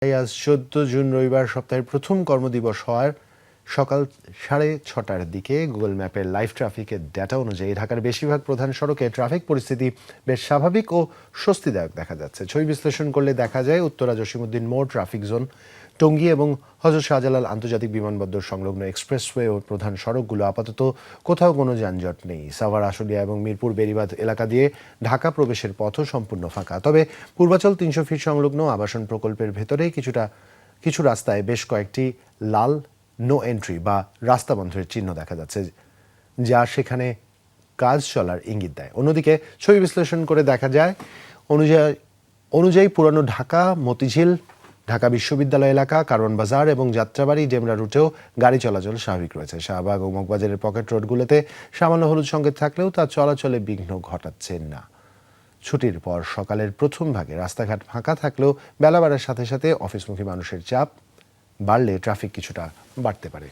আজ 14 জুন রবিবার সপ্তাহের প্রথম কর্মদিবস হওয়ার সকাল 6:30টার দিকে গুগল ম্যাপের লাইভ ট্রাফিকের ডেটা অনুযায়ী ঢাকার বেশিরভাগ প্রধান সড়কে ট্রাফিক পরিস্থিতি বেশ স্বাভাবিক ও স্বস্তিদায়ক দেখা যাচ্ছে। ছবি বিশ্লেষণ করলে দেখা যায় উত্তরা জসিমউদ্দিন মোড় ট্রাফিক জোন, টঙ্গী এবং হযরত শাহজালাল আন্তর্জাতিক বিমানবন্দর সংলগ্ন এক্সপ্রেসওয়ে ও প্রধান সড়কগুলো আপাতত কোথাও কোনো যানজট নেই। সাভার, আশুলিয়া এবং মিরপুর বেড়িবাঁধ এলাকা দিয়ে ঢাকা প্রবেশের পথও সম্পূর্ণ ফাঁকা। তবে পূর্বাচল 300 ফিট সংলগ্ন আবাসন প্রকল্পের ভেতরেই কিছু রাস্তায় বেশ কয়েকটি লাল নো এন্ট্রি বা রাস্তা বন্ধের চিহ্ন দেখা যাচ্ছে, যা সেখানে কাজ চলার ইঙ্গিত দেয়। অন্যদিকে ছবি বিশ্লেষণ করে দেখা যায় অনুযায়ী পুরানো ঢাকা, মতিঝিল, ঢাকা বিশ্ববিদ্যালয় এলাকা, কারওয়ান বাজার এবং যাত্রাবাড়ি ডেমরা রুটেও গাড়ি চলাচল স্বাভাবিক রয়েছে। শাহবাগ ও মগবাজারের পকেট রোডগুলোতে সামান্য হলুদ সংকেত থাকলেও তা চলাচলে বিঘ্ন ঘটাচ্ছে না। ছুটির পর সকালের প্রথম ভাগে রাস্তাঘাট ফাঁকা থাকলেও বেলা বাড়ার সাথে সাথে অফিসমুখী মানুষের চাপ বাড়লে ট্রাফিক কিছুটা বাড়তে পারে।